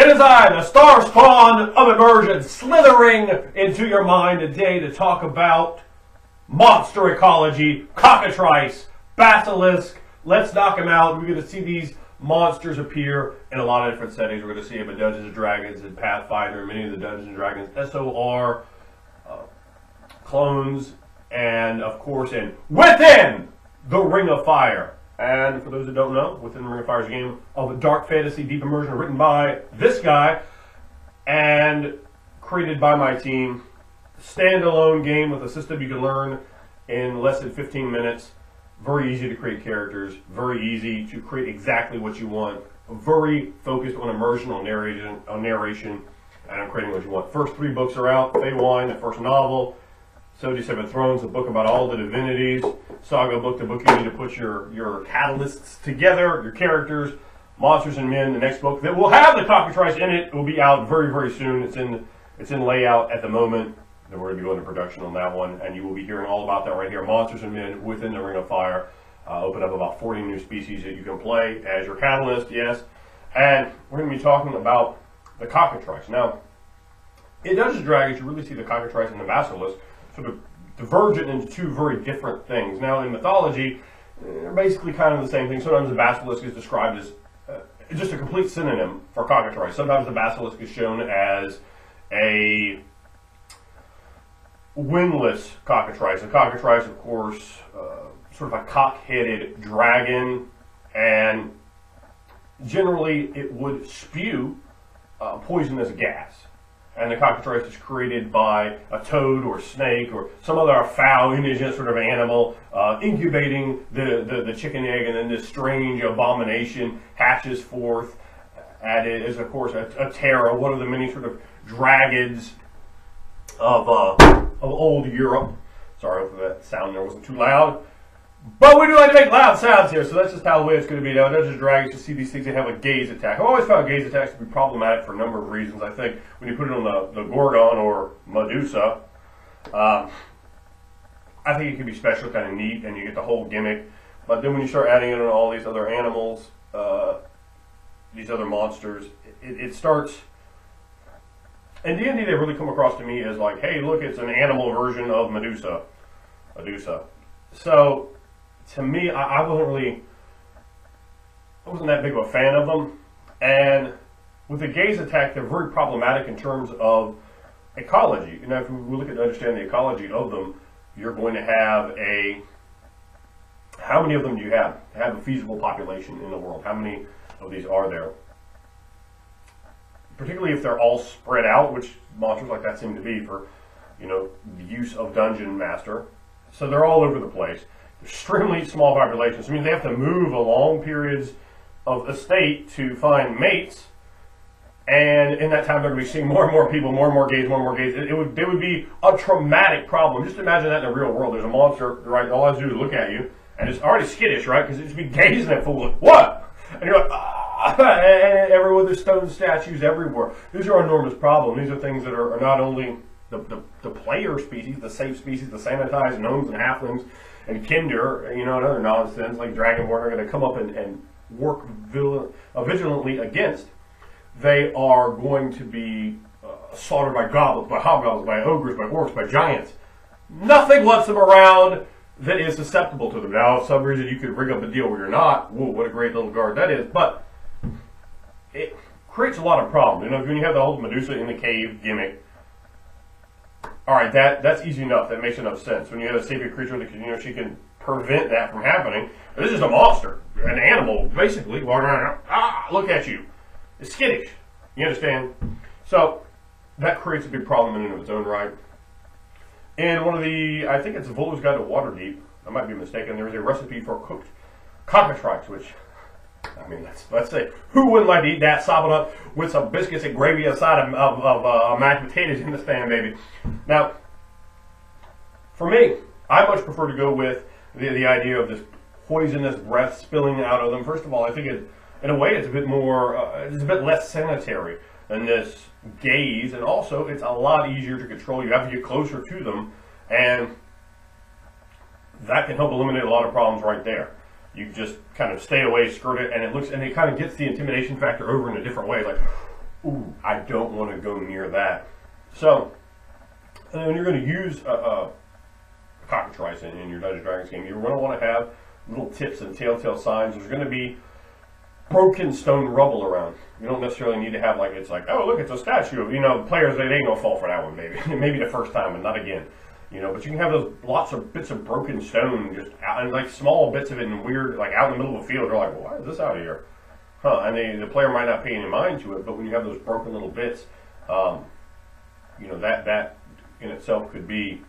It is I, the star spawn of immersion, slithering into your mind today to talk about monster ecology, cockatrice, basilisk. Let's knock them out. We're going to see these monsters appear in a lot of different settings. We're going to see them in Dungeons and Dragons and Pathfinder, many of the Dungeons and Dragons SOR clones, and of course, within the Ring of Fire. And for those that don't know, Within the Ring of Fire is a game of dark fantasy, deep immersion, written by this guy and created by my team. Standalone game with a system you can learn in less than 15 minutes. Very easy to create characters, very easy to create exactly what you want. Very focused on immersion, on narration, and on creating what you want. First 3 books are out. Fey Wine, the first novel. 77 Thrones, a book about all the divinities. Saga book, the book you need to put your catalysts together, your characters. Monsters and Men, the next book that will have the cockatrice in it. It will be out very, very soon. It's in layout at the moment. Then we're going to be going to production on that one, and you will be hearing all about that right here. Monsters and Men Within the Ring of Fire. Open up about 40 new species that you can play as your catalyst, yes. And we're going to be talking about the cockatrice. Now, in Dungeons and Dragons, you really see the cockatrice and the basilisk sort of divergent into 2 very different things. Now, in mythology, they're basically kind of the same thing. Sometimes the basilisk is described as just a complete synonym for cockatrice. Sometimes the basilisk is shown as a wingless cockatrice. A cockatrice, of course, sort of a cock-headed dragon, and generally it would spew poisonous gas. And the cockatrice is created by a toad or snake or some other foul, indigent sort of animal incubating the chicken egg, and then this strange abomination hatches forth. And it is, of course, a terror, one of the many sort of dragons of old Europe. Sorry if that sound there wasn't too loud. But we do like to make loud sounds here, so that's just how the way it's going to be. Now, Dungeons & Dragons, to see these things, they have a gaze attack. I've always found gaze attacks to be problematic for a number of reasons. I think when you put it on the Gorgon or Medusa, I think it can be special, kind of neat, and you get the whole gimmick. But then when you start adding it on all these other animals, these other monsters, it starts... In D&D, they really come across to me as like, hey, look, it's an animal version of Medusa. So... to me, I wasn't that big of a fan of them. And with the gaze attack, they're very problematic in terms of ecology. You know, if we look at understand the ecology of them, you're going to have how many of them do you have? Have a feasible population in the world? How many of these are there? Particularly if they're all spread out, which monsters like that seem to be for, you know, the use of Dungeon Master. So they're all over the place. Extremely small populations. I mean, they have to move along periods of a state to find mates, and in that time they're going to be seeing more and more people, more and more gays. It would be a traumatic problem. Just imagine that in the real world. There's a monster, right? All I have to do is look at you, and it's already skittish, right? Because it's be gazing at fool like, what? And you're like, ah! And everywhere there's stone statues everywhere. These are enormous problems. These are things that are not only the player species, the safe species, the sanitized gnomes and halflings, and Kinder, you know, and other nonsense like Dragonborn are going to come up and work vigilantly against. They are going to be slaughtered by goblins, by hobgoblins, by ogres, by orcs, by giants. Nothing wants them around that is susceptible to them. Now, for some reason, you could rig up a deal where you're not. Whoa, what a great little guard that is. But it creates a lot of problems. You know, when you have the whole Medusa in the cave gimmick, all right, that's easy enough. That makes enough sense. When you have a sacred creature that can, you know, she can prevent that from happening. This is a monster, an animal, basically. Look at you. It's skittish. You understand? So that creates a big problem in and of its own right. And one of the, I think it's Volo's Guide to Waterdeep. I might be mistaken. There is a recipe for cooked cockatrice, which, I mean, let's say, who wouldn't like to eat that, sop it up with some biscuits and gravy aside of mashed potatoes in the stand, baby. Now, for me, I much prefer to go with the idea of this poisonous breath spilling out of them. First of all, I think in a way it's a bit more, it's a bit less sanitary than this gaze, and also it's a lot easier to control. You have to get closer to them, and that can help eliminate a lot of problems right there. You just kind of stay away, skirt it, and it kind of gets the intimidation factor over in a different way. Like, ooh, I don't want to go near that. So, and when you're going to use a Cockatrice in your Dungeons & Dragons game, you're going to want to have little tips and telltale signs. There's going to be broken stone rubble around. You don't necessarily need to have like, it's like, oh, look, it's a statue of, you know, the players, they ain't going to fall for that one, maybe. Maybe the first time, but not again. You know, but you can have those lots of bits of broken stone just out, and like small bits of it in weird, like out in the middle of the field. You're like, well, why is this out of here? Huh? And the player might not pay any mind to it, but when you have those broken little bits, you know, that in itself could be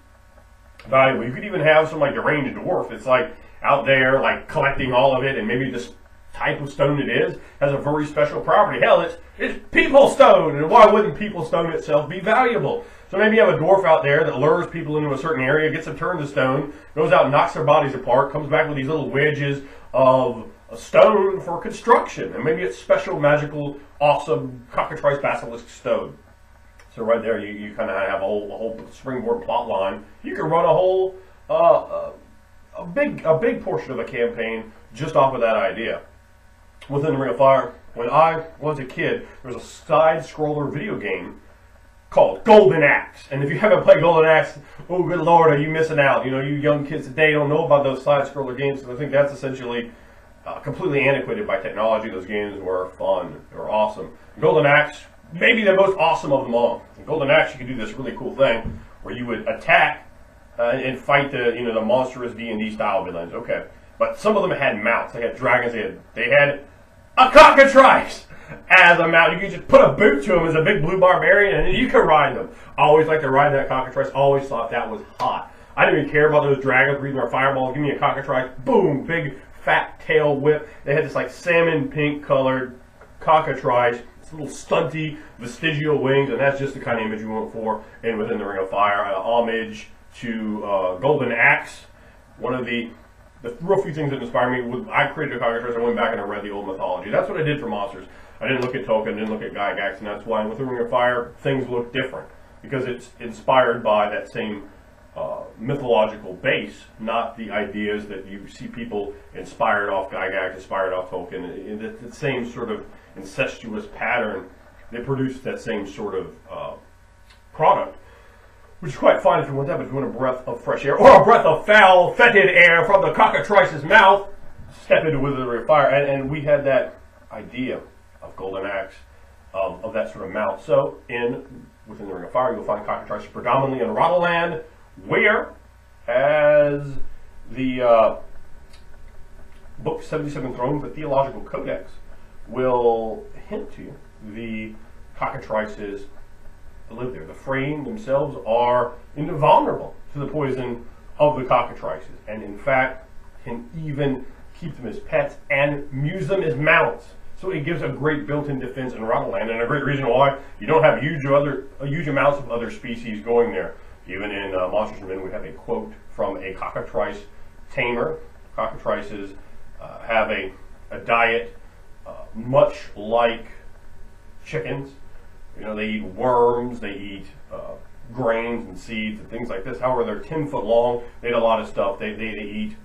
valuable. You could even have some like deranged dwarf. It's like out there, like collecting all of it, and maybe this type of stone it is has a very special property. Hell, it's people stone, and why wouldn't people stone itself be valuable? So maybe you have a dwarf out there that lures people into a certain area, gets them turned to stone, goes out and knocks their bodies apart, comes back with these little wedges of stone for construction, and maybe it's special, magical, awesome Cockatrice basilisk stone. So right there, you kind of have a whole springboard plot line. You can run a whole a big portion of a campaign just off of that idea. Within the Ring of Fire, when I was a kid, there was a side-scroller video game called Golden Axe. And if you haven't played Golden Axe, oh good lord, are you missing out? You know, you young kids today don't know about those side-scroller games, because I think that's essentially completely antiquated by technology. Those games were fun. They were awesome. Golden Axe, maybe the most awesome of them all. In Golden Axe, you could do this really cool thing where you would attack and fight the monstrous D&D style villains. Okay, but some of them had mounts. They had dragons. They had a Cockatrice as a mount. You could just put a boot to them as a big blue barbarian, and you could ride them. I always liked to ride that Cockatrice. Always thought that was hot. I didn't even care about those dragons breathing their fireballs. Give me a Cockatrice. Boom, big fat tail whip. They had this like salmon pink colored Cockatrice. Little stunty vestigial wings, and that's just the kind of image we went for in Within the Ring of Fire. Homage to Golden Axe. One of the real few things that inspired me was I created a Cockatrice. I went back and I read the old mythology. That's what I did for monsters. I didn't look at Tolkien, didn't look at Gygax, and that's why in Within the Ring of Fire things look different, because it's inspired by that same mythological base, not the ideas that you see people inspired off Gygax, inspired off Tolkien. The same sort of incestuous pattern, they produce that same sort of product, which is quite fine if you want that, but if you want a breath of fresh air, or a breath of foul, fetid air from the Cockatrice's mouth, step into Within the Ring of Fire. And we had that idea of Golden Axe, of that sort of mount. So Within the Ring of Fire, you'll find Cockatrice predominantly in Rotterdam, where, as the book 77 Thrones, the Theological Codex, will hint to, the Cockatrices live there. The Freying themselves are invulnerable to the poison of the Cockatrices, and in fact can even keep them as pets and use them as mounts. So it gives a great built-in defense in Rotterdam, and a great reason why you don't have huge amounts of other species going there. Even in Monsters and Men, we have a quote from a Cockatrice tamer. Cockatrices have a diet much like chickens. You know, they eat worms, they eat grains and seeds and things like this. However, they're 10 foot long. They eat a lot of stuff. They eat,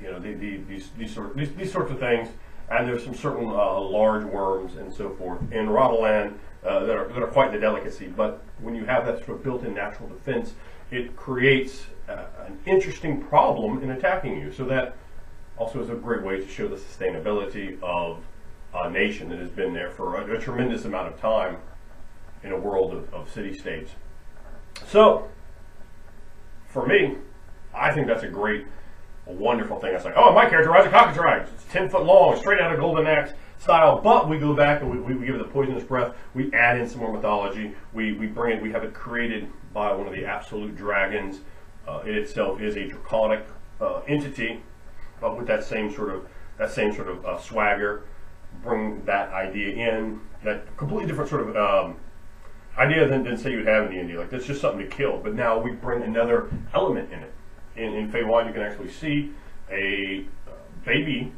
you know, these sorts of things. And there's some certain large worms and so forth in Rotterdam that are quite the delicacy. But when you have that sort of built-in natural defense, it creates an interesting problem in attacking you. So that also is a great way to show the sustainability of a nation that has been there for a tremendous amount of time in a world of city-states. So, for me, I think that's a wonderful thing. It's like, oh, my character rides a Cockatrice. It's 10 foot long, straight out of Golden Axe style, but we go back and we give it the poisonous breath. We add in some more mythology. We have it created by one of the absolute dragons. It itself is a draconic entity, but with that same sort of swagger. Bring that idea in, that completely different sort of idea than say you'd have in D&D. Like, that's just something to kill, but now we bring another element in it. In Feywild, you can actually see a baby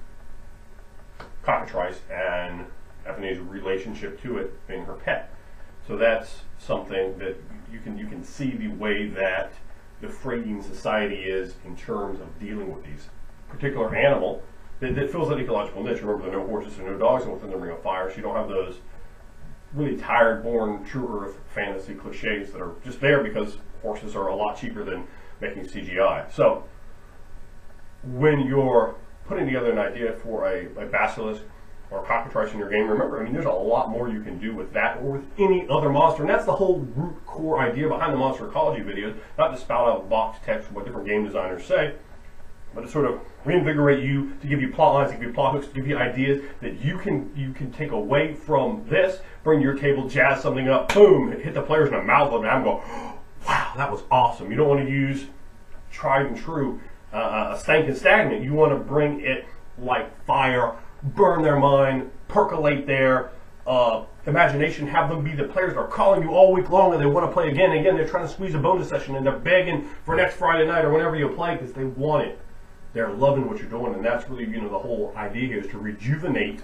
Cockatrice and Ephane's relationship to it being her pet. So that's something that you can see the way that the Freying society is in terms of dealing with these particular animal that fills that ecological niche. Remember, there are no horses and no dogs within the Ring of Fire, so you don't have those really tired, boring, true earth fantasy cliches that are just there because horses are a lot cheaper than making CGI. So when you're putting together an idea for a basilisk or a cockatrice in your game, remember, I mean, there's a lot more you can do with that or with any other monster, and that's the whole root core idea behind the monster ecology videos, not to spout out box text what different game designers say, but to sort of reinvigorate you, to give you plot lines, to give you plot hooks, to give you ideas that you can take away from this, bring to your table, jazz something up, boom, hit the players in the mouth of it, and go, wow, that was awesome. You don't want to use tried and true, stank and stagnant. You want to bring it like fire, burn their mind, percolate their imagination, have them be the players that are calling you all week long and they want to play again and again. They're trying to squeeze a bonus session and they're begging for next Friday night or whenever you play because they want it. They're loving what you're doing, and that's really, the whole idea here is to rejuvenate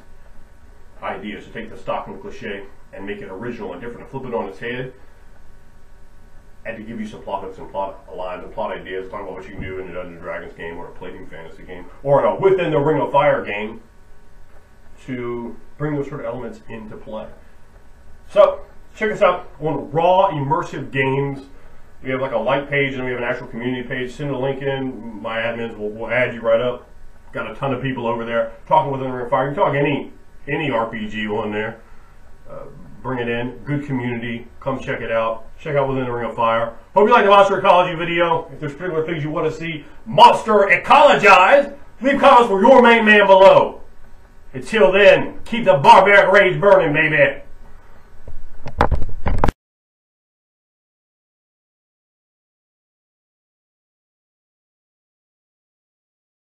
ideas, to take the stock and the cliche and make it original and different, and flip it on its head, and to give you some plot hooks and plot lines and plot ideas, talking about what you can do in a Dungeons & Dragons game or a plating fantasy game or in a Within the Ring of Fire game to bring those sort of elements into play. So check us out on Raw Immersive Games. We have like a like page and we have an actual community page. Send a link in. My admins will add you right up. Got a ton of people over there talking Within the Ring of Fire. You can talk any RPG on there. Bring it in. Good community. Come check it out. Check out Within the Ring of Fire. Hope you like the Monster Ecology video. If there's particular things you want to see Monster Ecologized, leave comments for your main man below. Until then, keep the barbaric rage burning, baby.